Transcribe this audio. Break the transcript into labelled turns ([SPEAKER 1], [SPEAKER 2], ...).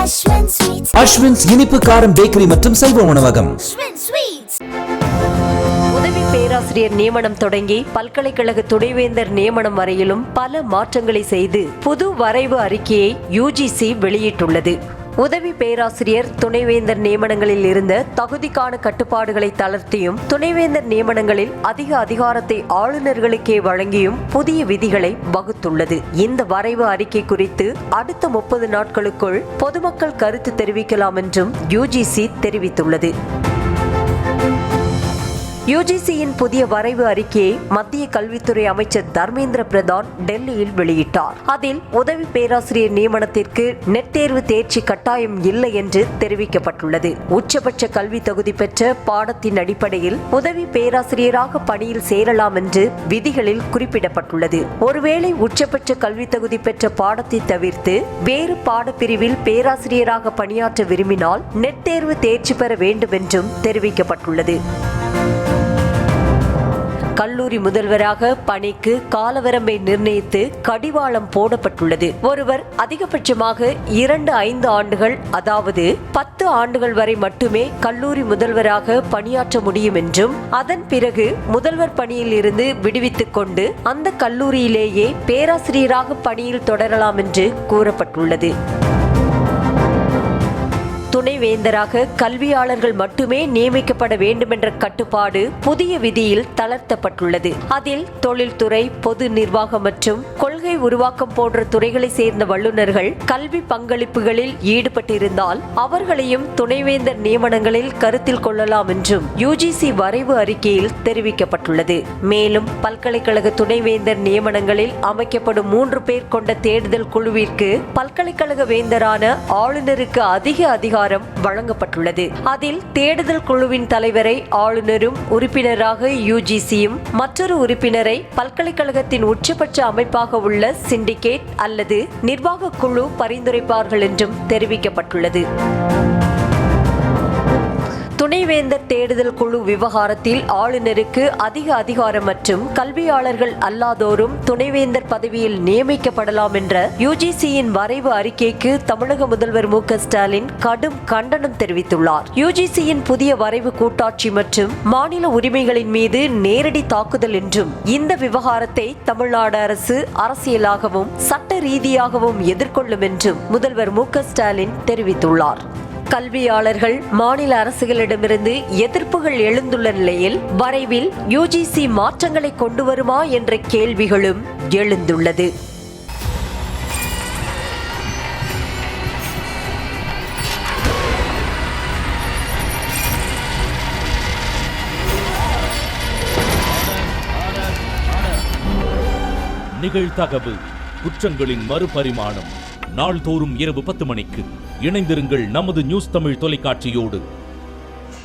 [SPEAKER 1] அஸ்வின்ஸ் இனிப்பு காரம் பேக்கரி மற்றும் செல்வ உணவகம்.
[SPEAKER 2] உதவி பேராசிரியர் நியமனம் தொடங்கி பல்கலைக்கழக துணைவேந்தர் நியமனம் வரையிலும் பல மாற்றங்களை செய்து புது வரைவு அறிக்கையை UGC வெளியிட்டுள்ளது. உதவி பேராசிரியர் துணைவேந்தர் நியமனங்களில் இருந்த தகுதிக்கான கட்டுப்பாடுகளை தளர்த்தியும் துணைவேந்தர் நியமனங்களில் அதிக அதிகாரத்தை ஆளுநர்களுக்கே வழங்கியும் புதிய விதிகளை வகுத்துள்ளது. இந்த வரைவு அறிக்கை குறித்து அடுத்த 30 நாட்களுக்குள் பொதுமக்கள் கருத்து தெரிவிக்கலாம் என்றும் UGC தெரிவித்துள்ளது. UGCயின் புதிய வரைவு அறிக்கையை மத்திய கல்வித்துறை அமைச்சர் தர்மேந்திர பிரதான் டெல்லியில் வெளியிட்டார். அதில் உதவி பேராசிரியர் நியமனத்திற்கு நெட் தேர்வு தேர்ச்சி கட்டாயம் இல்லை என்று தெரிவிக்கப்பட்டுள்ளது. உச்சபட்ச கல்வி தகுதி பெற்ற பாடத்தின் அடிப்படையில் உதவி பேராசிரியராக பணியில் சேரலாம் என்று விதிகளில் குறிப்பிடப்பட்டுள்ளது. ஒருவேளை உச்சபட்ச கல்வி தகுதி பெற்ற பாடத்தை தவிர்த்து வேறு பாடப்பிரிவில் பேராசிரியராக பணியாற்ற விரும்பினால் நெட் தேர்வு தேர்ச்சி பெற வேண்டும் என்றும் தெரிவிக்கப்பட்டுள்ளது. கல்லூரி முதல்வராக பணிக்கு காலவரம்பை நிர்ணயித்து கடிவாளம் போடப்பட்டுள்ளது. ஒருவர் அதிகபட்சமாக 2-5 ஆண்டுகள், அதாவது 10 ஆண்டுகள் வரை மட்டுமே கல்லூரி முதல்வராக பணியாற்ற முடியும் என்றும், அதன் பிறகு முதல்வர் பணியில் இருந்து விடுவித்துக் கொண்டு அந்த கல்லூரியிலேயே பேராசிரியராக பணியில் தொடரலாம் என்று கூறப்பட்டுள்ளது. துணைவேந்தராக கல்வியாளர்கள் மட்டுமே நியமிக்கப்பட வேண்டும் என்ற கட்டுப்பாடு புதிய விதியில் தளர்த்தப்பட்டுள்ளது. அதில் தொழில்துறை, பொது நிர்வாகம் மற்றும் கொள்கை உருவாக்கம் போன்ற துறைகளை சேர்ந்த வல்லுநர்கள் கல்வி பங்களிப்புகளில் ஈடுபட்டிருந்தால் அவர்களையும் துணைவேந்தர் நியமனங்களில் கருத்தில் கொள்ளலாம் என்றும் UGC வரைவு அறிக்கையில் தெரிவிக்கப்பட்டுள்ளது. மேலும் பல்கலைக்கழக துணைவேந்தர் நியமனங்களில் அமைக்கப்படும் 3 பேர் கொண்ட தேடுதல் குழுவிற்கு பல்கலைக்கழக வேந்தரான ஆளுநருக்கு அதிக அதிகாரம் வழங்கப்பட்டுள்ளது. அதில் தேடுதல் குழுவின் தலைவரை ஆளுநரும் உறுப்பினராக UGCயும், மற்றொரு உறுப்பினரை பல்கலைக்கழகத்தின் உச்சபட்ச அமைப்பாக உள்ள சிண்டிகேட் அல்லது நிர்வாக குழு பரிந்துரைப்பார்கள் என்றும் தெரிவிக்கப்பட்டுள்ளது. துணைவேந்தர் தேடுதல் குழு விவகாரத்தில் ஆளுநருக்கு அதிக அதிகாரம் மற்றும் கல்வியாளர்கள் அல்லாதோரும் துணைவேந்தர் பதவியில் நியமிக்கப்படலாம் என்ற UGCயின் வரைவு அறிக்கைக்கு தமிழக முதல்வர் MK ஸ்டாலின் கடும் கண்டனம் தெரிவித்துள்ளார். UGCயின் புதிய வரைவு கூட்டாட்சி மற்றும் மாநில உரிமைகளின் மீது நேரடி தாக்குதல் என்றும், இந்த விவகாரத்தை தமிழ்நாடு அரசு அரசியலாகவும் சட்ட ரீதியாகவும் எதிர்கொள்ளும் என்றும் முதல்வர் MK ஸ்டாலின் தெரிவித்துள்ளார். கல்வியாளர்கள் மாநில அரசுகளிடமிருந்து எதிர்ப்புகள் எழுந்துள்ள நிலையில் வரைவில் UGC மாற்றங்களை கொண்டு வருமா என்ற கேள்விகளும் எழுந்துள்ளது.
[SPEAKER 3] நிகழ்தகவு குற்றங்களின் மறுபரிமாணம் நாள்தோறும் இரவு 10 மணிக்கு இணைந்திருங்கள் நமது நியூஸ் தமிழ் தொலைக்காட்சியோடு.